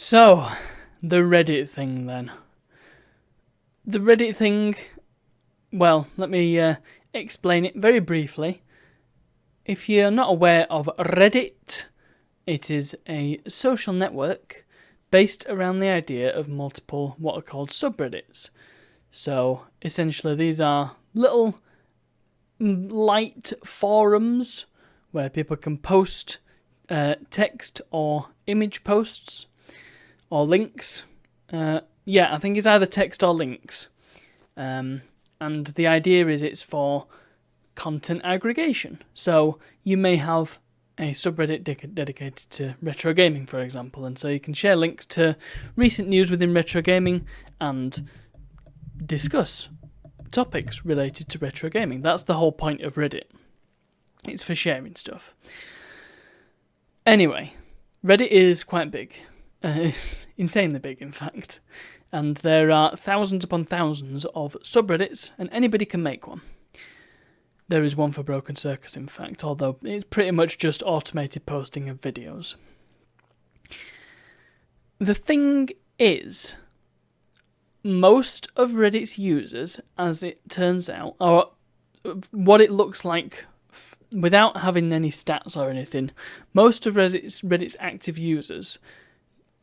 So, the Reddit thing then. The Reddit thing, well, let me explain it very briefly. If you're not aware of Reddit, it is a social network based around the idea of multiple what are called subreddits. So, essentially, these are little light forums where people can post text or image posts or links. I think it's either text or links. And the idea is it's for content aggregation. So you may have a subreddit dedicated to retro gaming, for example, and so you can share links to recent news within retro gaming and discuss topics related to retro gaming. That's the whole point of Reddit. It's for sharing stuff. Anyway, Reddit is quite big. Insanely big, in fact. And there are thousands upon thousands of subreddits, and anybody can make one. There is one for Broken Circus, in fact, although it's pretty much just automated posting of videos. The thing is, most of Reddit's users, as it turns out, or what it looks like without having any stats or anything, most of Reddit's active users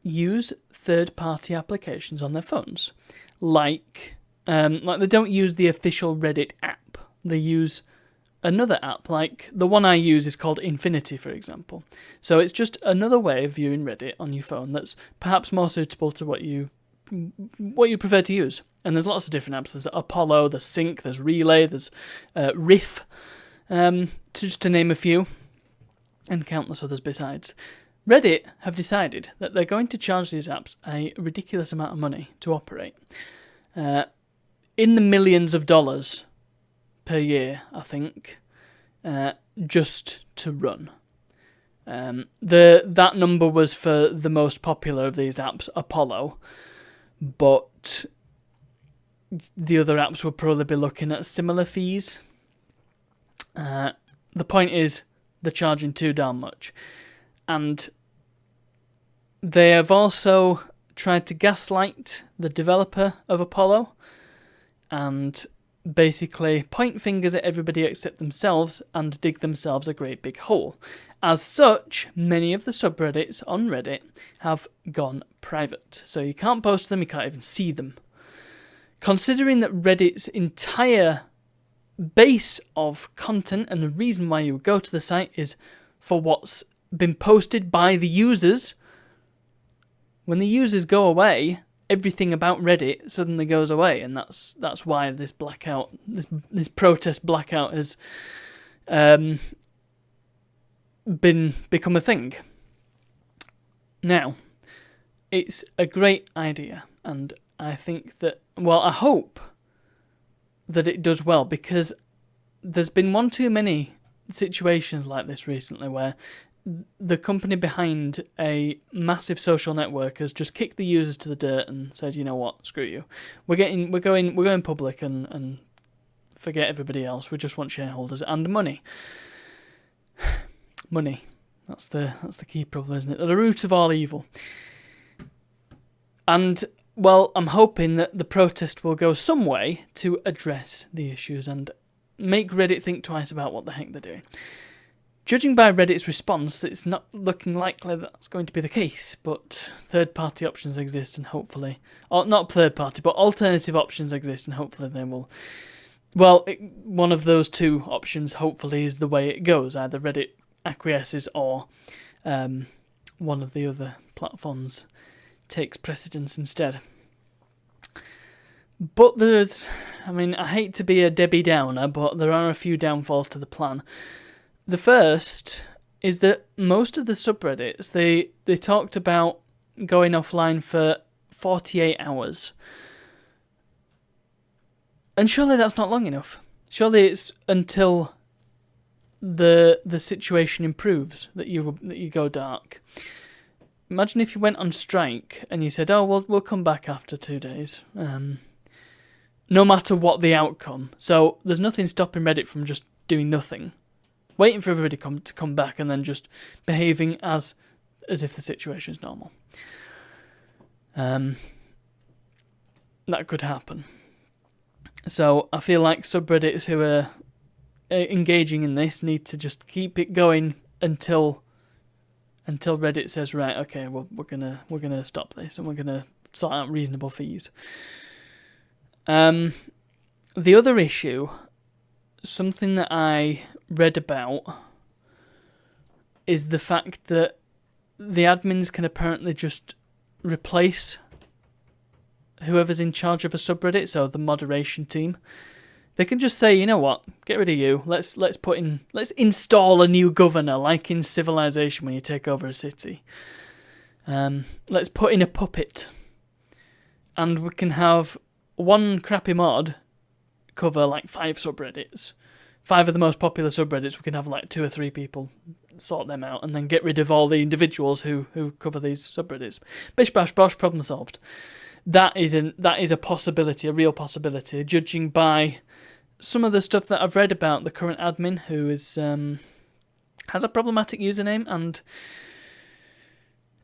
use third-party applications on their phones. Like they don't use the official Reddit app. They use another app, like the one I use is called Infinity, for example. So it's just another way of viewing Reddit on your phone that's perhaps more suitable to what you prefer to use. And there's lots of different apps. There's Apollo, there's Sync, there's Relay, there's Riff, just to name a few, and countless others besides. Reddit have decided that they're going to charge these apps a ridiculous amount of money to operate. In the millions of dollars per year, I think, just to run. That number was for the most popular of these apps, Apollo, but the other apps would probably be looking at similar fees. The point is, they're charging too damn much. And they have also tried to gaslight the developer of Apollo and basically point fingers at everybody except themselves and dig themselves a great big hole. As such, many of the subreddits on Reddit have gone private. So you can't post them, you can't even see them. Considering that Reddit's entire base of content and the reason why you would go to the site is for what's been posted by the users. When the users go away, everything about Reddit suddenly goes away, and that's why this blackout, this protest blackout has become a thing. Now, it's a great idea, and I think that, I hope that it does well, because there's been one too many situations like this recently where the company behind a massive social network has just kicked the users to the dirt and said, you know what, screw you. We're going public and forget everybody else. We just want shareholders and money. Money. That's the key problem, isn't it? They're the root of all evil. And I'm hoping that the protest will go some way to address the issues and make Reddit think twice about what the heck they're doing. Judging by Reddit's response, it's not looking likely that's going to be the case, but third-party options exist and hopefully... Or not third-party, but alternative options exist and hopefully they will... one of those two options hopefully is the way it goes. Either Reddit acquiesces or one of the other platforms takes precedence instead. But I hate to be a Debbie Downer, but there are a few downfalls to the plan. The first is that most of the subreddits, they talked about going offline for 48 hours. And surely that's not long enough. Surely it's until the situation improves that you go dark. Imagine if you went on strike and you said, we'll come back after 2 days. No matter what the outcome. So there's nothing stopping Reddit from just doing nothing. Waiting for everybody to come back and then just behaving as if the situation is normal. that could happen. So I feel like subreddits who are engaging in this need to just keep it going until Reddit says, right, okay, well, we're gonna stop this and we're gonna sort out reasonable fees. The other issue, something that I read about, is the fact that the admins can apparently just replace whoever's in charge of a subreddit, so the moderation team. They can just say, you know what, get rid of you. Let's install a new governor, like in Civilization when you take over a city. Let's put in a puppet, and we can have one crappy mod cover like 5 subreddits. 5 of the most popular subreddits. We can have like 2 or 3 people sort them out, and then get rid of all the individuals who cover these subreddits. Bish bash bosh, problem solved. That is a possibility, a real possibility, judging by some of the stuff that I've read about the current admin, who is has a problematic username and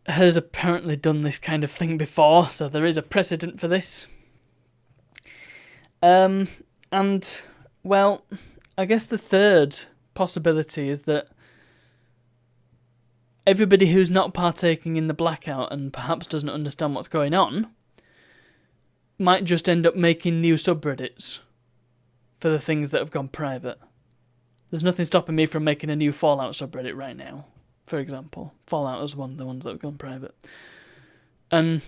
has apparently done this kind of thing before, so there is a precedent for this. And, well, I guess the third possibility is that everybody who's not partaking in the blackout and perhaps doesn't understand what's going on might just end up making new subreddits for the things that have gone private. There's nothing stopping me from making a new Fallout subreddit right now, for example. Fallout is one of the ones that have gone private. And,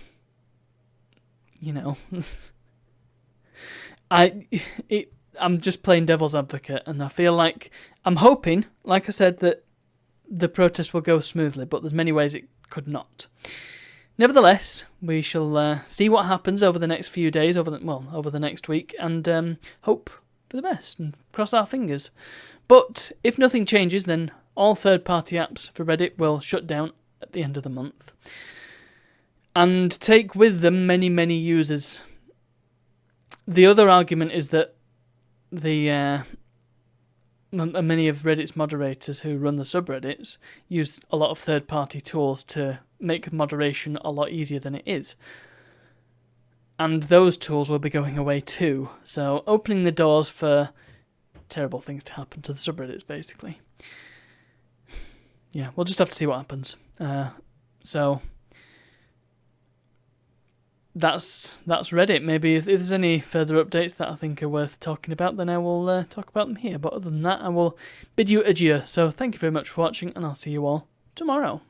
you know, I'm just playing devil's advocate, and I feel like, I'm hoping, like I said, that the protest will go smoothly, but there's many ways it could not. Nevertheless, we shall see what happens over the next few days, over the next week, and hope for the best and cross our fingers. But if nothing changes, then all third-party apps for Reddit will shut down at the end of the month and take with them many, many users. The other argument is that the many of Reddit's moderators who run the subreddits use a lot of third-party tools to make moderation a lot easier than it is. And those tools will be going away too. So opening the doors for terrible things to happen to the subreddits, basically. Yeah, we'll just have to see what happens. So that's Reddit. Maybe if there's any further updates that I think are worth talking about, then I will talk about them here. But other than that, I will bid you adieu. So thank you very much for watching, and I'll see you all tomorrow.